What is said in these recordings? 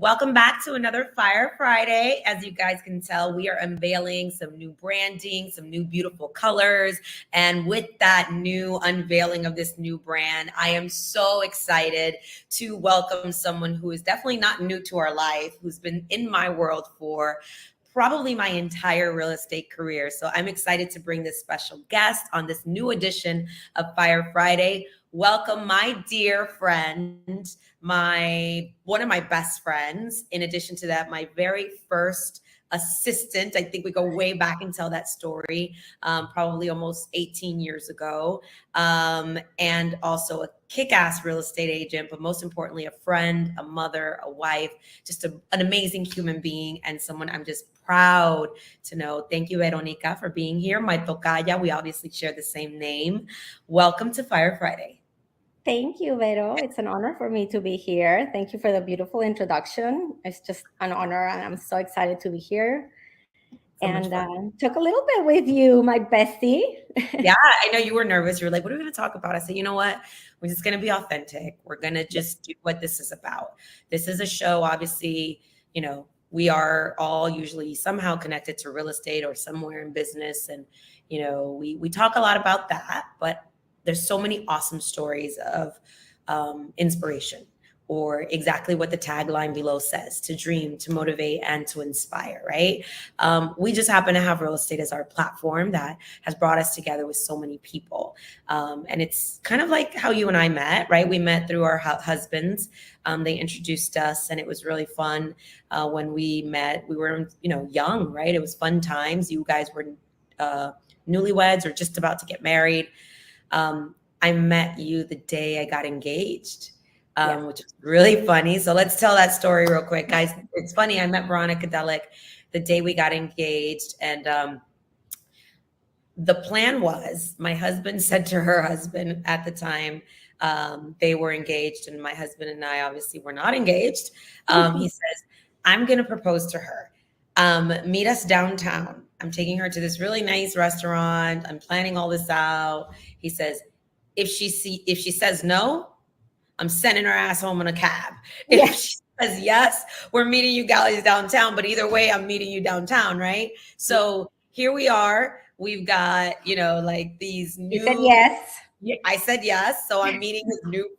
Welcome back to another Fire Friday. As you guys can tell, we are unveiling some new branding, some new beautiful colors. And with that new unveiling of this new brand, I am so excited to welcome someone who is definitely not new to our life, who's been in my world for probably my entire real estate career. So I'm excited to bring this special guest on this new edition of Fire Friday. Welcome my dear friend, one of my best friends. In addition to that, my very first assistant. I think we go way back and tell that story, probably almost 18 years ago. And also a kick-ass real estate agent, but most importantly, a friend, a mother, a wife, just an amazing human being and someone I'm just proud to know. Thank you, Veronica, for being here. My tocaya, we obviously share the same name. Welcome to Fire Friday. Thank you, Vero. It's an honor for me to be here. Thank you for the beautiful introduction. It's just an honor, and I'm so excited to be here and talk a little bit with you, my bestie. Yeah, I know you were nervous. You were like, what are we going to talk about? I said, you know what? We're just going to be authentic. We're going to just do what this is about. This is a show, obviously, we are all usually somehow connected to real estate or somewhere in business. And, we talk a lot about that, but there's so many awesome stories of inspiration, or exactly what the tagline below says: to dream, to motivate, and to inspire, right? We just happen to have real estate as our platform that has brought us together with so many people. And it's kind of like how you and I met, right? We met through our husbands. They introduced us, and it was really fun. When we met, we were, young, right? It was fun times. You guys were newlyweds or just about to get married. I met you the day I got engaged, which is really funny. So let's tell that story real quick, guys. It's funny. I met Veronica Delic the day we got engaged. And the plan was, my husband said to her husband at the time, they were engaged, and my husband and I obviously were not engaged. He says, I'm going to propose to her. Meet us downtown. I'm taking her to this really nice restaurant. I'm planning all this out. He says, if she says no, I'm sending her ass home in a cab. If she says yes, we're meeting you guys downtown. But either way, I'm meeting you downtown, right? So here we are. We've got, like these new. You said yes. I said yes. So I'm meeting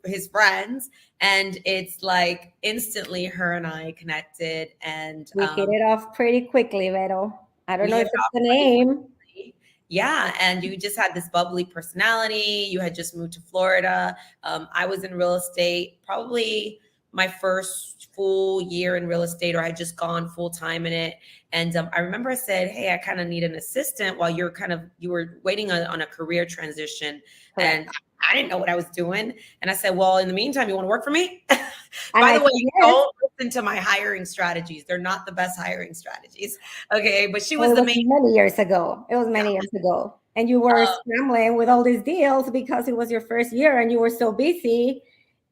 his friends, and it's like instantly her and I connected, and we hit it off pretty quickly, Vero. I don't know if it's the name. Yeah. And you just had this bubbly personality. You had just moved to Florida. I was in real estate, probably my first full year in real estate, or I had just gone full time in it. And I remember I said, hey, I kind of need an assistant while you were waiting on a career transition. Correct. And I didn't know what I was doing. And I said, well, in the meantime, you want to work for me? By the way, don't listen to my hiring strategies. They're not the best hiring strategies. Okay. But she was many years ago. It was many years ago. And you were scrambling with all these deals because it was your first year and you were so busy,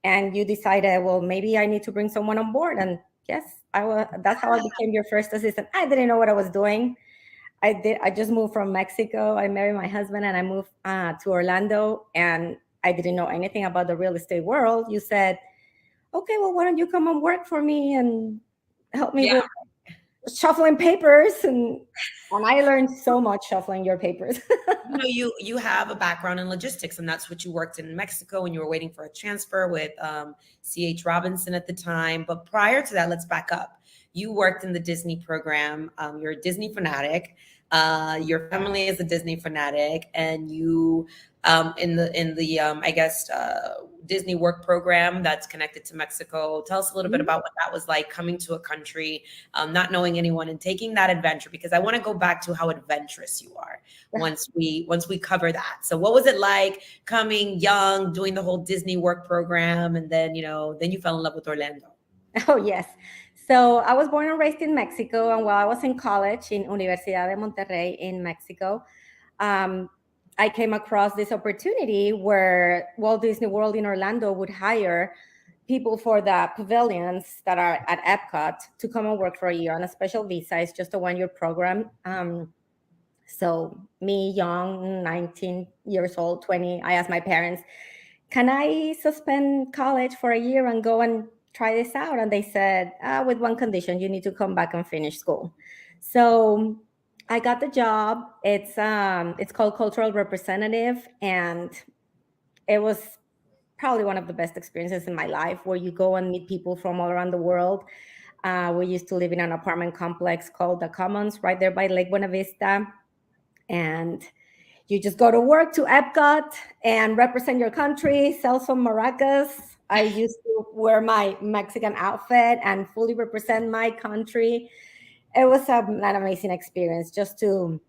and you decided, well, maybe I need to bring someone on board. And yes, that's how I became your first assistant. I didn't know what I was doing. I just moved from Mexico. I married my husband and I moved to Orlando, and I didn't know anything about the real estate world. You said, okay, well, why don't you come and work for me and help me with shuffling papers? And I learned so much shuffling your papers. You have a background in logistics, and that's what you worked in Mexico when you were waiting for a transfer with C.H. Robinson at the time. But prior to that, let's back up. You worked in the Disney program. You're a Disney fanatic. Your family is a Disney fanatic, and you in the Disney work program that's connected to Mexico. Tell us a little bit about what that was like, coming to a country, not knowing anyone, and taking that adventure, because I want to go back to how adventurous you are once we cover that. So what was it like coming young, doing the whole Disney work program, and then you fell in love with Orlando? Oh, yes. So I was born and raised in Mexico, and while I was in college in Universidad de Monterrey in Mexico, I came across this opportunity where Walt Disney World in Orlando would hire people for the pavilions that are at Epcot to come and work for a year on a special visa. It's just a one-year program. So me, young, 19 years old, 20, I asked my parents, can I suspend college for a year and go and try this out. And they said, with one condition, you need to come back and finish school. So I got the job. It's called cultural representative, and it was probably one of the best experiences in my life, where you go and meet people from all around the world. We used to live in an apartment complex called the Commons right there by Lake Buena Vista. And you just go to work to Epcot and represent your country, sell some maracas. I used to wear my Mexican outfit and fully represent my country. It was an amazing experience just to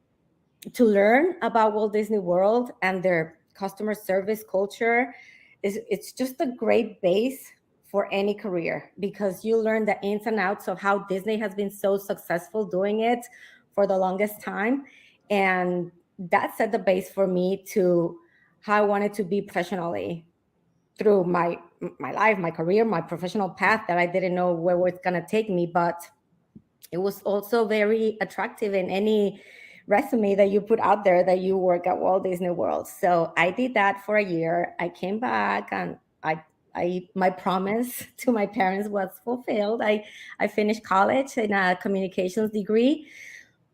learn about Walt Disney World and their customer service culture. It's just a great base for any career, because you learn the ins and outs of how Disney has been so successful doing it for the longest time. And that set the base for me to how I wanted to be professionally through my life, my career, my professional path that I didn't know where it was going to take me. But it was also very attractive in any resume that you put out there that you work at Walt Disney World. So I did that for a year. I came back, and my promise to my parents was fulfilled. I finished college in a communications degree,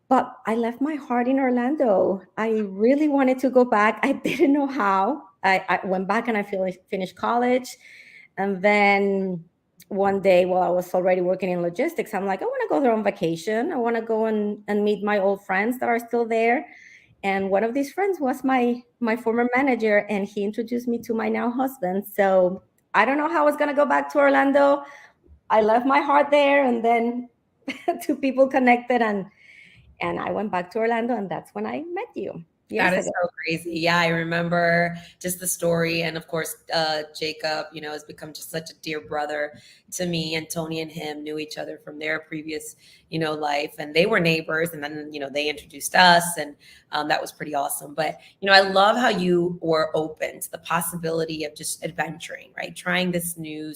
but I left my heart in Orlando. I really wanted to go back. I didn't know how. I went back and I finished college. And then one day, while I was already working in logistics, I'm like, I want to go there on vacation. I want to go and meet my old friends that are still there. And one of these friends was my former manager, and he introduced me to my now husband. So I don't know how I was going to go back to Orlando. I left my heart there, and then two people connected, and I went back to Orlando, and that's when I met you. That is so crazy. Yeah, I remember just the story. And of course, Jacob, has become just such a dear brother to me. And Tony and him knew each other from their previous, life. And they were neighbors. And then, they introduced us. And that was pretty awesome. But, I love how you were open to the possibility of just adventuring, right? Trying this new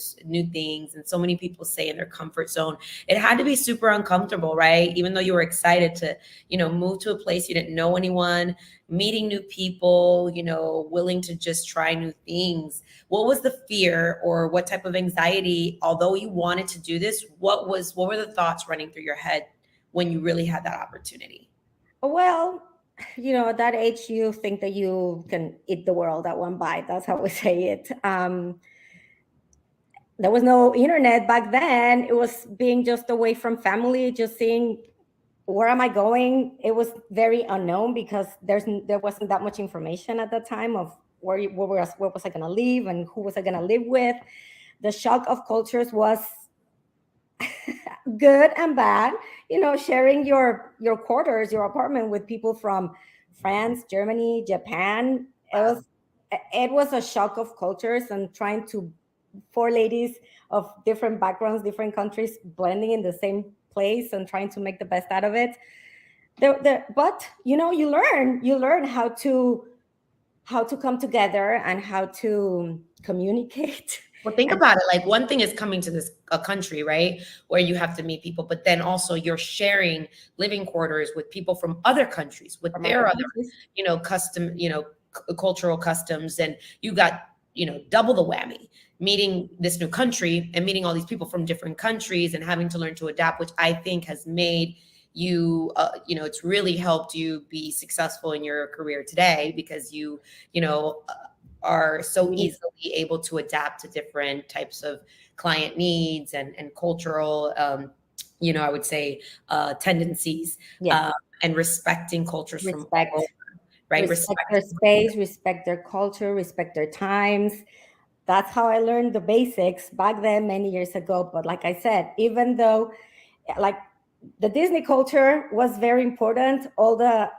things. And so many people say in their comfort zone, it had to be super uncomfortable, right? Even though you were excited to, move to a place you didn't know anyone, meeting new people, willing to just try new things. What was the fear, or what type of anxiety, although you wanted to do this, what were the thoughts running through your head when you really had that opportunity? Well, at that age, you think that you can eat the world at one bite. That's how we say it. There was no internet back then. It was being just away from family, just seeing, where am I going? It was very unknown, because there wasn't that much information at the time of where was I going to live and who was I going to live with. The shock of cultures was good and bad. Sharing your quarters, your apartment with people from France, Germany, Japan. Wow. It was a shock of cultures, and trying to four ladies of different backgrounds, different countries, blending in the same place and trying to make the best out of it. But you learn how to come together and how to communicate. Well, think about it. Like, one thing is coming to a country, right, where you have to meet people, but then also you're sharing living quarters with people from other countries with their other, custom, cultural customs, and you got, double the whammy, meeting this new country and meeting all these people from different countries and having to learn to adapt, which I think has made you, it's really helped you be successful in your career today, because you are so easily able to adapt to different types of client needs and cultural, I would say, tendencies, and respecting cultures from all over, right? Respect their space, respect their culture, respect their times. That's how I learned the basics back then, many years ago. But like I said, even though like the Disney culture was very important, all that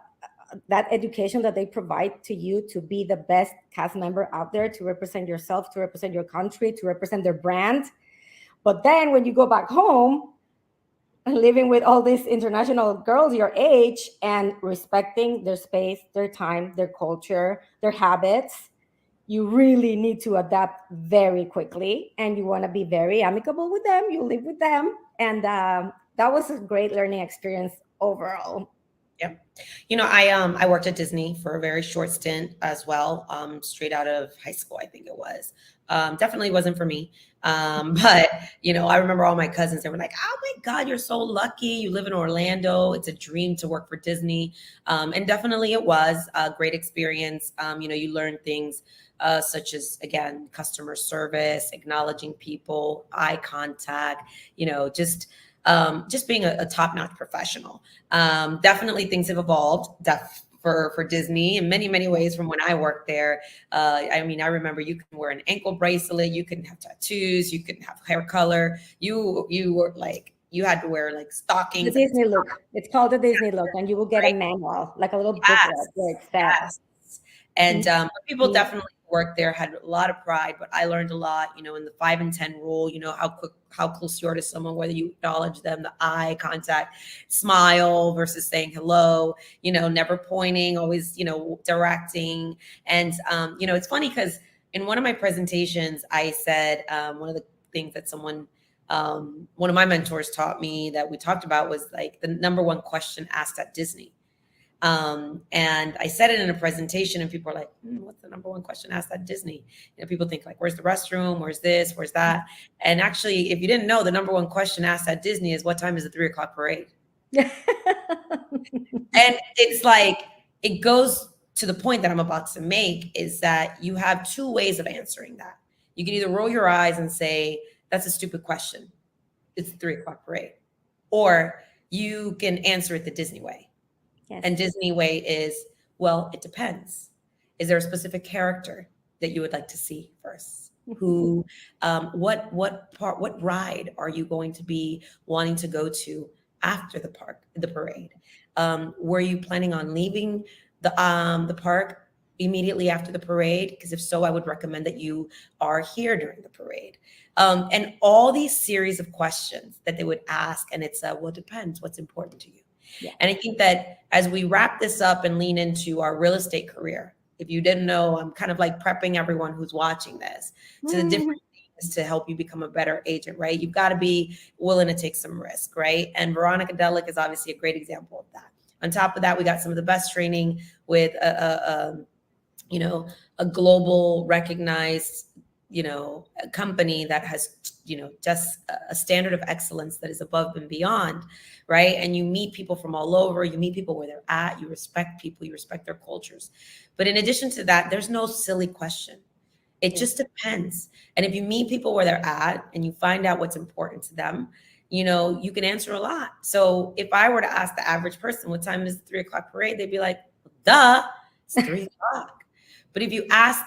education that they provide to you to be the best cast member out there, to represent yourself, to represent your country, to represent their brand. But then when you go back home, living with all these international girls your age, and respecting their space, their time, their culture, their habits, you really need to adapt very quickly, and you want to be very amicable with them. You live with them. And that was a great learning experience overall. Yeah. I worked at Disney for a very short stint as well, straight out of high school, I think it was. Definitely wasn't for me. But I remember all my cousins, they were like, "Oh my God, you're so lucky. You live in Orlando. It's a dream to work for Disney." And definitely it was a great experience. You learn things such as, again, customer service, acknowledging people, eye contact, just being a top-notch professional. Definitely things have evolved for Disney in many, many ways from when I worked there. I remember you can wear an ankle bracelet, you can have tattoos, you can have hair color. You were like, you had to wear like The stockings. Disney look. It's called the Disney look, and you will get a Right? manual, like a little booklet where Yes, it's said. yes. And people Mhm. definitely worked there, had a lot of pride, but I learned a lot, in the 5 and 10 rule, how close you are to someone, whether you acknowledge them, the eye contact, smile versus saying hello, never pointing, always, directing. And, it's funny because in one of my presentations, I said, one of the things that one of my mentors taught me that we talked about was like the number one question asked at Disney. And I said it in a presentation, and people are like, "What's the number one question asked at Disney?" People think like, "Where's the restroom? Where's this? Where's that?" And actually, if you didn't know, the number one question asked at Disney is, "What time is the 3 o'clock parade?" And it's like, it goes to the point that I'm about to make is that you have two ways of answering that. You can either roll your eyes and say, "That's a stupid question. It's the 3 o'clock parade," or you can answer it the Disney way. Yes. And Disney way is, well, it depends. Is there a specific character that you would like to see first? Who, what ride are you going to be wanting to go to after the parade? Were you planning on leaving the park immediately after the parade? Because if so, I would recommend that you are here during the parade. And all these series of questions that they would ask, and it's well, it depends. What's important to you? Yeah. And I think that as we wrap this up and lean into our real estate career, if you didn't know, I'm kind of like prepping everyone who's watching this to the different things to help you become a better agent, right? You've got to be willing to take some risk, right? And Veronica Delic is obviously a great example of that. On top of that, we got some of the best training with a global recognized, a company that has, just a standard of excellence that is above and beyond, right? And you meet people from all over, you meet people where they're at, you respect people, you respect their cultures. But in addition to that, there's no silly question. It just depends. And if you meet people where they're at and you find out what's important to them, you can answer a lot. So if I were to ask the average person, what time is the 3 o'clock parade? They'd be like, duh, it's 3 o'clock. But if you ask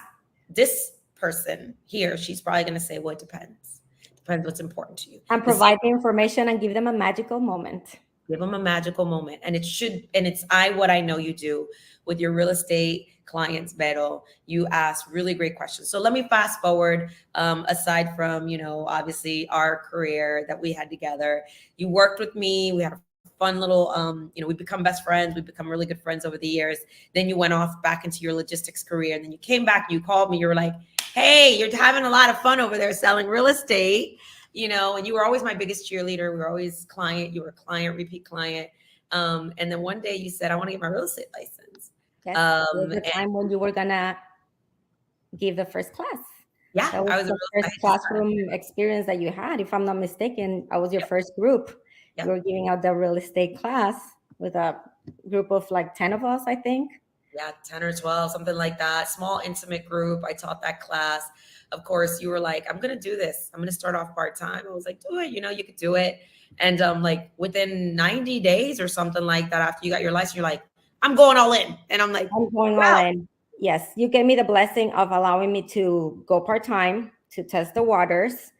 this person here, she's probably going to say, well, it depends. Depends what's important to you. And provide the information and give them a magical moment. Give them a magical moment. And it's what I know you do with your real estate clients, Vero. You ask really great questions. So let me fast forward, aside from, obviously our career that we had together. You worked with me. We had a fun little, we become best friends. We become really good friends over the years. Then you went off back into your logistics career. And then you came back and you called me. You were like, hey, you're having a lot of fun over there selling real estate. And you were always my biggest cheerleader. We were always client. You were a client, repeat client. And then one day you said, I want to get my real estate license. Yes, it was the time when you were gonna give the first class. Yeah, That was the first classroom experience that you had. If I'm not mistaken, I was your first group. Yep. You were giving out the real estate class with a group of like 10 of us, I think. Yeah, 10 or 12, something like that. Small, intimate group. I taught that class. Of course, you were like, I'm going to do this. I'm going to start off part-time. I was like, do it. You could do it. And like within 90 days or something like that, after you got your license, you're like, I'm going all in. And I'm like, I'm going all in. Yes, you gave me the blessing of allowing me to go part-time to test the waters.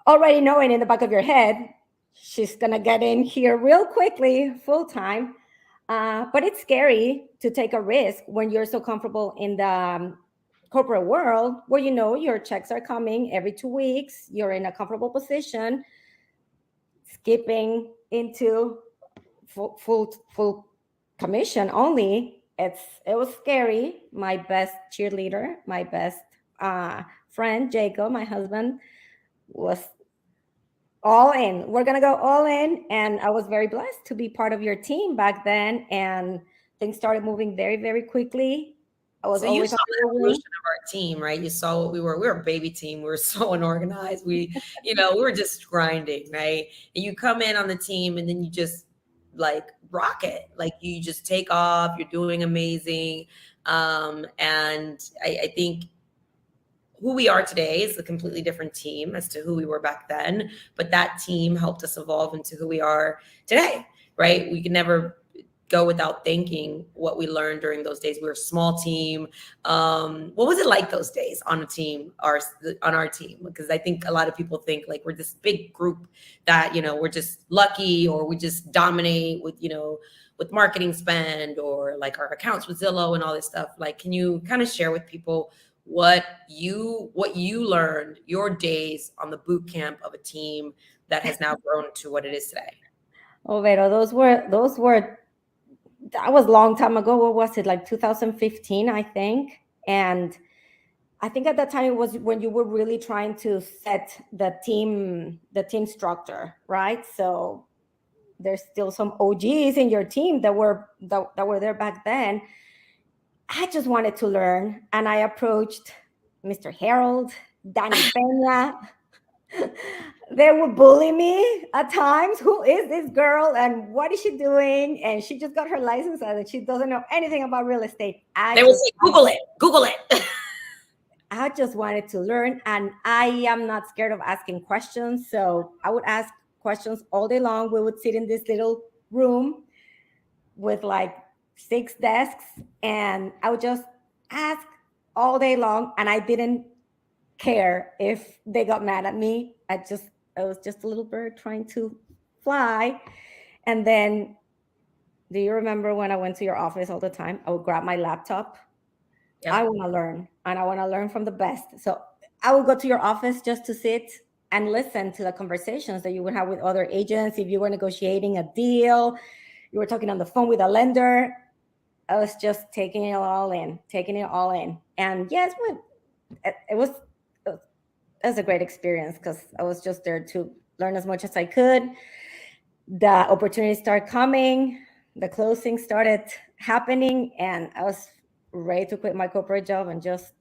Already knowing in the back of your head, she's going to get in here real quickly, full-time. But it's scary to take a risk when you're so comfortable in the corporate world where your checks are coming every 2 weeks. You're in a comfortable position, skipping into full commission only. It was scary. My best cheerleader, my best friend, Jacob, my husband, was all in. We're going to go all in. And I was very blessed to be part of your team back then. And things started moving very, very quickly. I was So you always saw on the your wing. evolution of our team, right? You saw what we were. We were a baby team. We were so unorganized. We were just grinding, right? And you come in on the team and then you just like rock it. Like you just take off. You're doing amazing. And I think who we are today is a completely different team as to who we were back then. But that team helped us evolve into who we are today, right? We could never go without thanking what we learned during those days. We were a small team. What was it like those days on a team, on our team? Because I think a lot of people think like we're this big group that, we're just lucky or we just dominate with marketing spend or like our accounts with Zillow and all this stuff. Like, can you kind of share with people what you learned, your days on the boot camp of a team that has now grown to what it is today? Oh, Vero, that was a long time ago. What was it, like 2015, I think? And I think at that time it was when you were really trying to set the team structure, right? So there's still some OGs in your team that were there back then. I just wanted to learn, and I approached Mr. Harold, Danny Peña. They would bully me at times. Who is this girl and what is she doing? And she just got her license and she doesn't know anything about real estate. They would say, Google it. I just wanted to learn, and I am not scared of asking questions. So I would ask questions all day long. We would sit in this little room with like 6 desks, and I would just ask all day long. And I didn't care if they got mad at me. I was just a little bird trying to fly. And then, do you remember when I went to your office all the time? I would grab my laptop. Yep. I want to learn, and I want to learn from the best. So I would go to your office just to sit and listen to the conversations that you would have with other agents. If you were negotiating a deal, you were talking on the phone with a lender, I was just taking it all in. And yes, it was a great experience because I was just there to learn as much as I could. The opportunities started coming, the closing started happening, and I was ready to quit my corporate job and just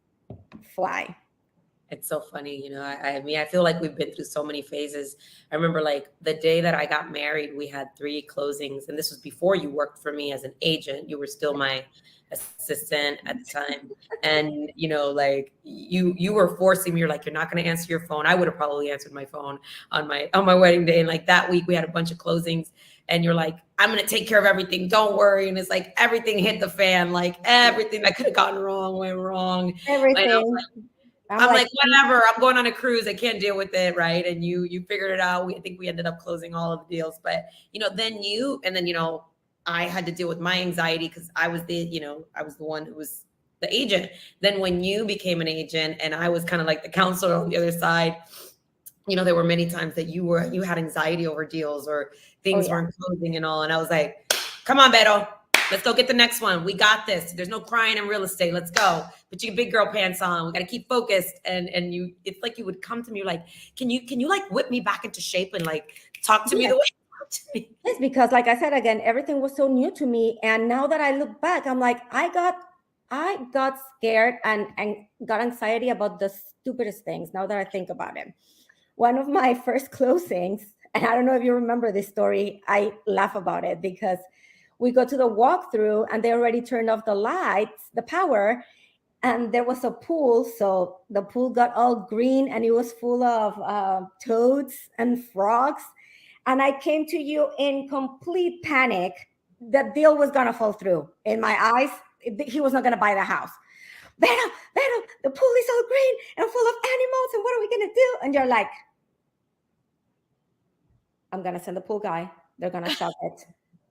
fly. It's so funny, I mean, I feel like we've been through so many phases. I remember like the day that I got married, we had 3 closings, and this was before you worked for me as an agent. You were still my assistant at the time. And, like you were forcing me, you're like, you're not going to answer your phone. I would have probably answered my phone on my wedding day. And like that week we had a bunch of closings, and you're like, I'm going to take care of everything. Don't worry. And it's like, everything hit the fan, like everything that could have gone wrong, went wrong. Everything. I'm like, whatever, I'm going on a cruise. I can't deal with it. Right. And you figured it out. I think we ended up closing all of the deals, but then I had to deal with my anxiety because I was the one who was the agent. Then when you became an agent and I was kind of like the counselor on the other side, there were many times that you had anxiety over deals or things weren't closing and all. And I was like, come on, Beto. Let's go get the next one. We got this. There's no crying in real estate. Let's go. Put your big girl pants on. We got to keep focused. And it's like you would come to me like, can you like whip me back into shape and like talk to me the way you talk to me? It's because, like I said, again, everything was so new to me. And now that I look back, I'm like, I got scared and got anxiety about the stupidest things. Now that I think about it, one of my first closings, and I don't know if you remember this story, I laugh about it because we go to the walkthrough and they already turned off the lights, the power, and there was a pool. So the pool got all green and it was full of toads and frogs. And I came to you in complete panic. The deal was going to fall through. In my eyes, he was not going to buy the house. Vero, the pool is all green and full of animals, and what are we going to do? And you're like, I'm going to send the pool guy. They're going to shop it.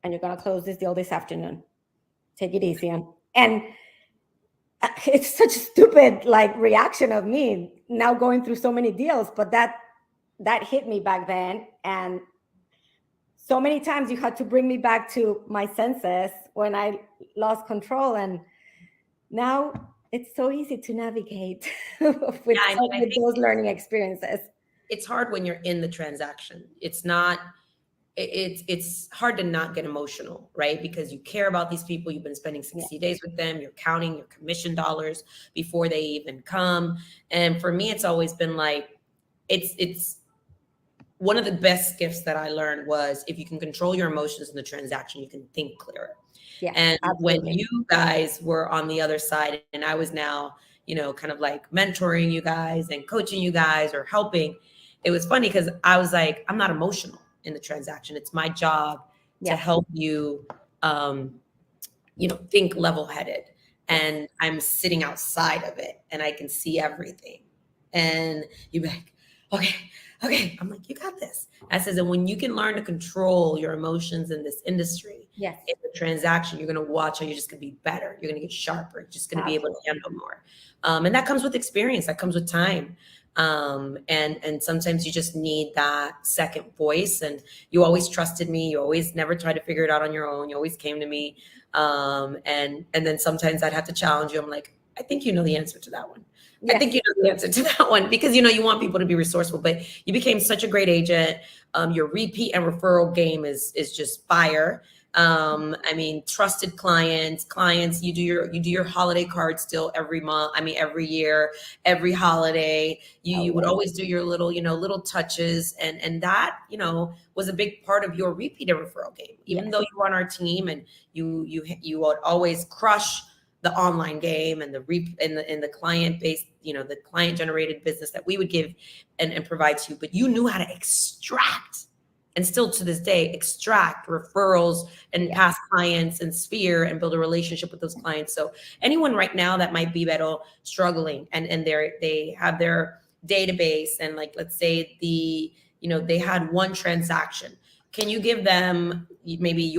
And you're going to close this deal this afternoon. Take it easy. And it's such a stupid reaction of me now going through so many deals, but that hit me back then. And so many times you had to bring me back to my senses when I lost control. And now it's so easy to navigate with those learning experiences. it's hard when you're in the transaction. It's not, it's hard to not get emotional, right? Because you care about these people. You've been spending 60 days with them. You're counting your commission dollars before they even come. And for me, it's always been like, it's one of the best gifts that I learned was if you can control your emotions in the transaction, you can think clearer. Yeah, And when absolutely. you guys were on the other side, and I was now, kind of like mentoring you guys and coaching you guys or helping, it was funny because I was like, I'm not emotional in the transaction. It's my job to Yes. help you, think level headed. And I'm sitting outside of it and I can see everything. And you'd be like, okay. I'm like, you got this. I says, and when you can learn to control your emotions in this industry, Yes. in the transaction, you're going to watch how you're just going to be better. You're going to get sharper. You're just going to be able to handle more. And that comes with experience. That comes with time. And sometimes you just need that second voice. And you always trusted me. You always never tried to figure it out on your own. You always came to me. And then sometimes I'd have to challenge you. I'm like, I think you know the answer to that one. Yes. I think you know the answer to that one because, you want people to be resourceful, but you became such a great agent. Your repeat and referral game is just fire. I mean, trusted clients, you do your holiday card still every month. I mean, every year, every holiday, you would always do your little, little touches. And that, was a big part of your repeat and referral game, even though you were on our team and you would always crush the online game and the client based, the client generated business that we would give and provide to you, but you knew how to extract and still to this day extract referrals and past clients and sphere and build a relationship with those clients. So anyone right now that might be struggling and they have their database and like, let's say they had one transaction. Can you give them maybe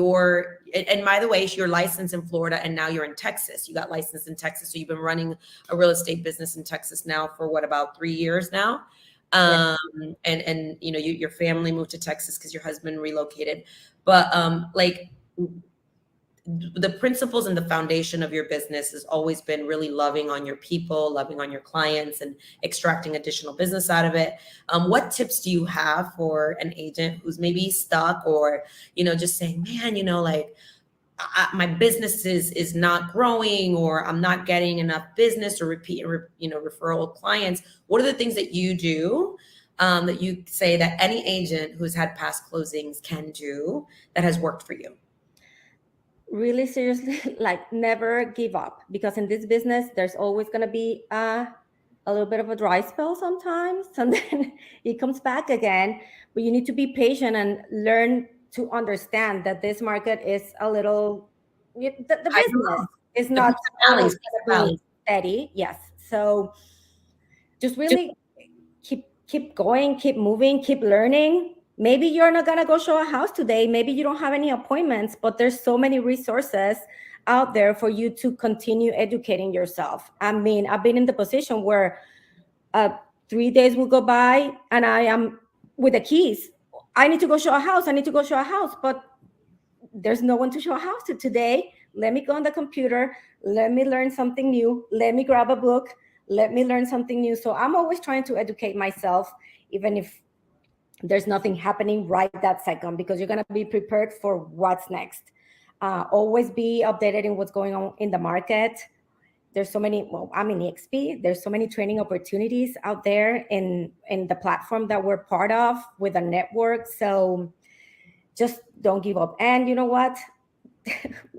and by the way, you're licensed in Florida and now you're in Texas. You got licensed in Texas. So you've been running a real estate business in Texas now for about 3 years now. And your family moved to Texas because your husband relocated. But like the principles and the foundation of your business has always been really loving on your people, loving on your clients, and extracting additional business out of it. What tips do you have for an agent who's maybe stuck or, just saying, man, like my business is not growing or I'm not getting enough business or repeat, referral clients? What are the things that you do that you say that any agent who's had past closings can do that has worked for you? Really seriously, like never give up, because in this business there's always going to be a little bit of a dry spell sometimes and then it comes back again. But you need to be patient and learn to understand that this market is a little, the business is not always going to be steady. Yes. So just really keep going, keep moving, keep learning. Maybe you're not going to go show a house today. Maybe you don't have any appointments, but there's so many resources out there for you to continue educating yourself. I mean, I've been in the position where 3 days will go by and I am with the keys. I need to go show a house. But there's no one to show a house to today. Let me go on the computer. Let me learn something new. Let me grab a book. Let me learn something new. So I'm always trying to educate myself, even if there's nothing happening right that second, because you're going to be prepared for what's next. Always be updated in what's going on in the market. There's so many, I'm in EXP. There's so many training opportunities out there in the platform that we're part of with a network. So just don't give up. And you know what?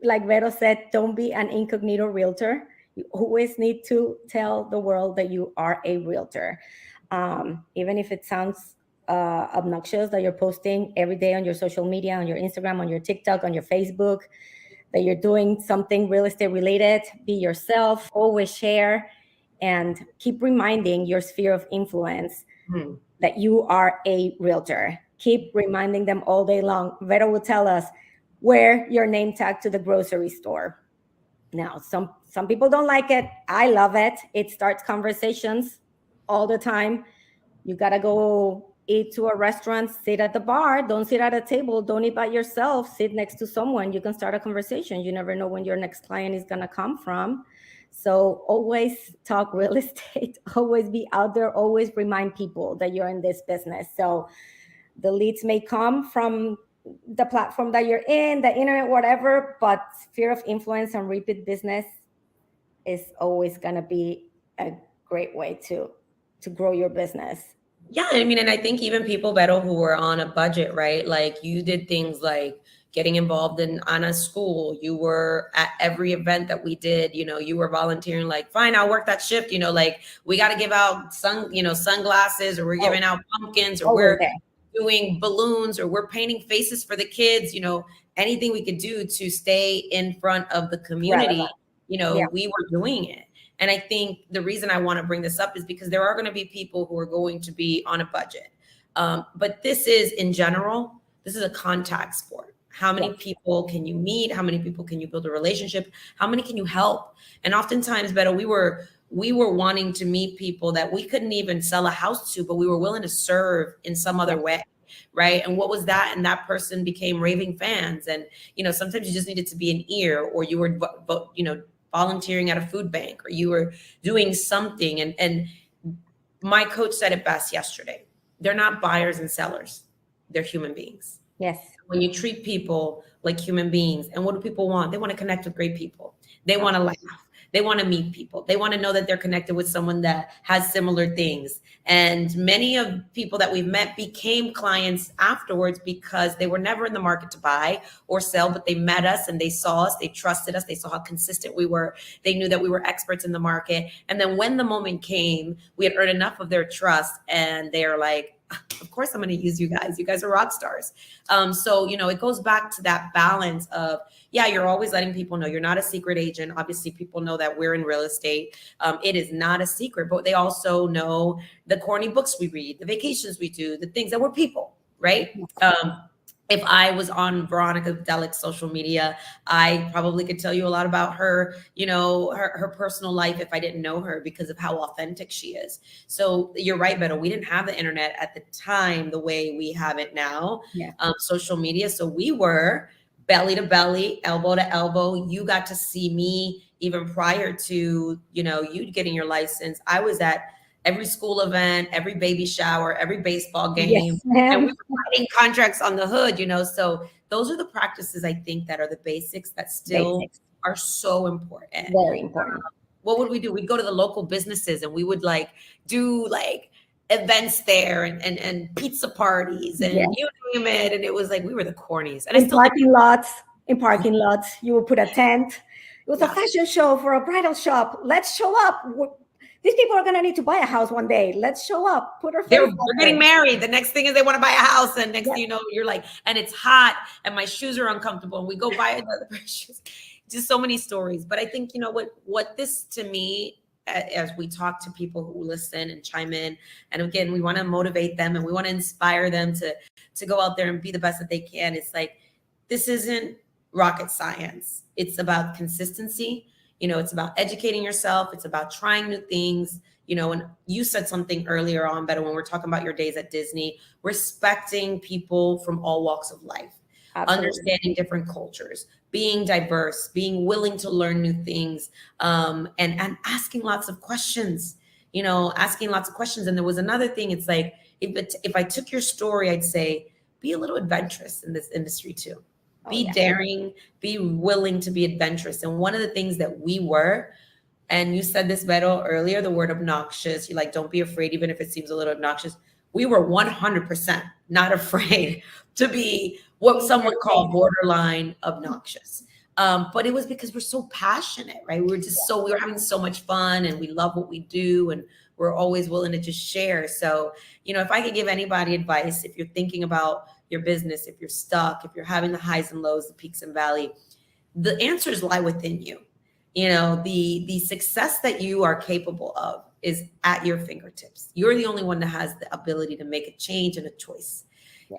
Like Vero said, don't be an incognito realtor. You always need to tell the world that you are a realtor. Even if it sounds obnoxious that you're posting every day on your social media, on your Instagram, on your TikTok, on your Facebook, that you're doing something real estate related, be yourself, always share, and keep reminding your sphere of influence that you are a realtor. Keep reminding them all day long. Vero will tell us, wear your name tag to the grocery store. Now, some people don't like it. I love it. It starts conversations all the time. You got to go eat to a restaurant, sit at the bar. Don't sit at a table. Don't eat by yourself. Sit next to someone. You can start a conversation. You never know when your next client is going to come from. So always talk real estate, always be out there, always remind people that you're in this business. So the leads may come from the platform that you're in, the internet, whatever, but sphere of influence and repeat business is always going to be a great way to grow your business. Yeah, I mean, and I think even people, Beto, who were on a budget, right? Like you did things like getting involved in Anna's school. You were at every event that we did. You were volunteering. Like, fine, I'll work that shift. Like we got to give out sunglasses, or we're giving out pumpkins, or we're doing balloons, or we're painting faces for the kids. Anything we could do to stay in front of the community. We were doing it. And I think the reason I want to bring this up is because there are going to be people who are going to be on a budget. But this is, in general, this is a contact sport. How many people can you meet? How many people can you build a relationship? How many can you help? And oftentimes, Beto, we were wanting to meet people that we couldn't even sell a house to, but we were willing to serve in some other way. Right. And what was that? And that person became raving fans. And, sometimes you just needed to be an ear, or you were, volunteering at a food bank, or you were doing something. And my coach said it best yesterday. They're not buyers and sellers. They're human beings. Yes. When you treat people like human beings, and what do people want? They want to connect with great people. They want to laugh. They want to meet people. They want to know that they're connected with someone that has similar things. And many of people that we've met became clients afterwards because they were never in the market to buy or sell, but they met us and they saw us, they trusted us, they saw how consistent we were. They knew that we were experts in the market. And then when the moment came, we had earned enough of their trust, and they're like, of course I'm going to use you guys. You guys are rock stars. So, it goes back to that balance of, you're always letting people know you're not a secret agent. Obviously, people know that we're in real estate. It is not a secret, but they also know the corny books we read, the vacations we do, the things that we're people, right? If I was on Veronica Delic's social media, I probably could tell you a lot about her, her personal life if I didn't know her, because of how authentic she is. So you're right, Beto. We didn't have the internet at the time the way we have it now, social media. So we were belly to belly, elbow to elbow. You got to see me even prior to, you getting your license. I was at every school event, every baby shower, every baseball game, and we were writing contracts on the hood, so those are the practices I think that are the basics that still are so important. Very important. What would we do? We'd go to the local businesses and we would do events there and pizza parties and you name it. And it was like, we were the cornies. And in parking lots, you would put a tent. It was a fashion show for a bridal shop. Let's show up. These people are going to need to buy a house one day. Let's show up. Put our face. They're getting married. The next thing is they want to buy a house. And next thing you know, you're like, and it's hot and my shoes are uncomfortable. And we go buy another pair of shoes. Just so many stories. But I think, what this to me, as we talk to people who listen and chime in, and again, we want to motivate them and we want to inspire them to go out there and be the best that they can. It's like, this isn't rocket science. It's about consistency. It's about educating yourself. It's about trying new things. And you said something earlier on, Beto, when we're talking about your days at Disney, respecting people from all walks of life, understanding different cultures, being diverse, being willing to learn new things, and asking lots of questions, asking lots of questions. And there was another thing. It's like, if I took your story, I'd say, be a little adventurous in this industry too. Be daring, be willing to be adventurous. And one of the things that we were, and you said this, Beto, earlier, the word obnoxious, you're like, don't be afraid, even if it seems a little obnoxious. We were 100% not afraid to be what some would call borderline obnoxious. But it was because we're so passionate, right? We were having so much fun and we love what we do. And we're always willing to just share. So, if I could give anybody advice, if you're thinking about your business, if you're stuck, if you're having the highs and lows, the peaks and valleys, the answers lie within you. The success that you are capable of is at your fingertips. You're the only one that has the ability to make a change and a choice.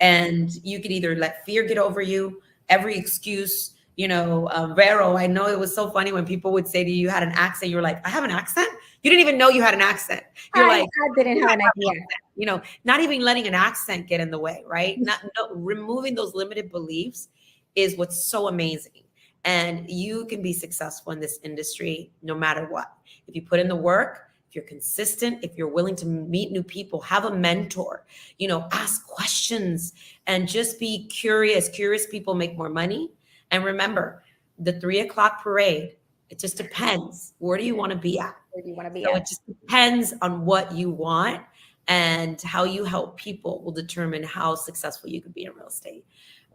And you could either let fear get over you, every excuse, Vero, I know it was so funny when people would say to you, you had an accent. You were like, I have an accent? You didn't even know you had an accent. I didn't have an idea. Not even letting an accent get in the way, right? Removing those limited beliefs is what's so amazing. And you can be successful in this industry no matter what. If you put in the work, if you're consistent, if you're willing to meet new people, have a mentor, ask questions and just be curious. Curious people make more money. And remember, the 3 o'clock parade, it just depends. Where do you want to be at? Where do you want to be So at? it just depends on what you want, and how you help people will determine how successful you could be in real estate.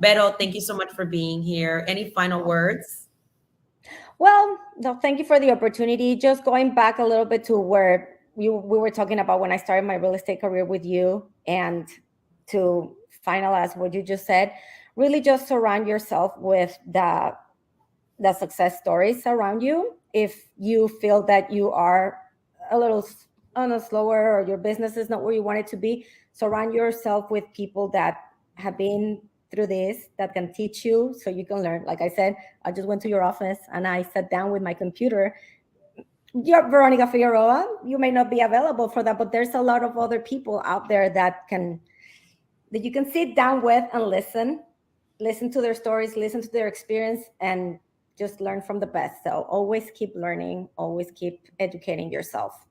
Vero, thank you so much for being here. Any final words? Well, no, thank you for the opportunity. Just going back a little bit to where we were talking about when I started my real estate career with you, and to finalize what you just said, really just surround yourself with the success stories around you. If you feel that you are a little slower, or your business is not where you want it to be, surround yourself with people that have been through this, that can teach you so you can learn. Like I said, I just went to your office and I sat down with my computer. You're Veronica Figueroa. You may not be available for that, but there's a lot of other people out there that you can sit down with and listen to their stories, listen to their experience, and just learn from the best. So always keep learning, always keep educating yourself.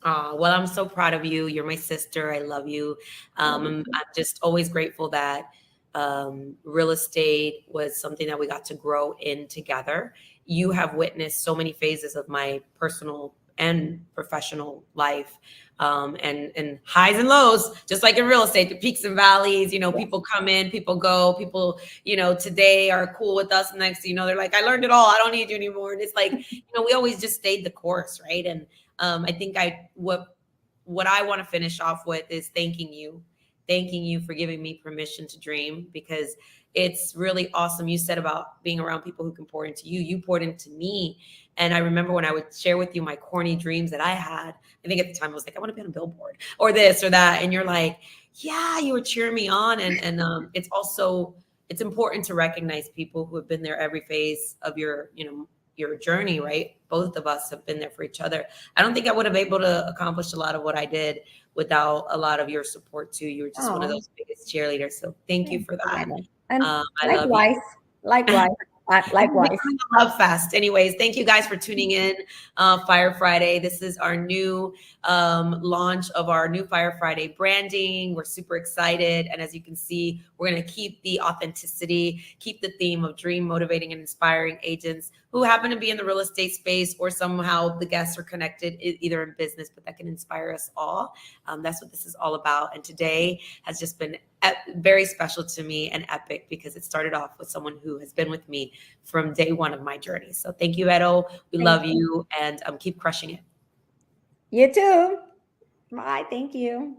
Well, I'm so proud of you. You're my sister. I love you. I'm just always grateful that real estate was something that we got to grow in together. You have witnessed so many phases of my personal and professional life, and highs and lows, just like in real estate, the peaks and valleys. People come in, people go, people, today are cool with us. Next, they're like, I learned it all. I don't need you anymore. And it's like, we always just stayed the course, right? And I think what I want to finish off with is thanking you for giving me permission to dream, because it's really awesome. You said about being around people who can pour into you. You poured into me. And I remember when I would share with you my corny dreams that I had, I think at the time I was like, I want to be on a billboard or this or that. And you're like, yeah, you were cheering me on. And it's important to recognize people who have been there every phase of your journey, right? Both of us have been there for each other. I don't think I would have been able to accomplish a lot of what I did without a lot of your support too. You were just one of those biggest cheerleaders. So thank you for that. And I likewise, love you. likewise. Love fest. Anyways, thank you guys for tuning in. Fire Friday. This is our new launch of our new Fire Friday branding. We're super excited. And as you can see, we're going to keep the authenticity, keep the theme of dream, motivating, and inspiring agents who happen to be in the real estate space, or somehow the guests are connected either in business, but that can inspire us all. That's what this is all about. And today has just been very special to me and epic, because it started off with someone who has been with me from day one of my journey. So thank you, Vero. We love you, and keep crushing it. You too. Bye. Thank you.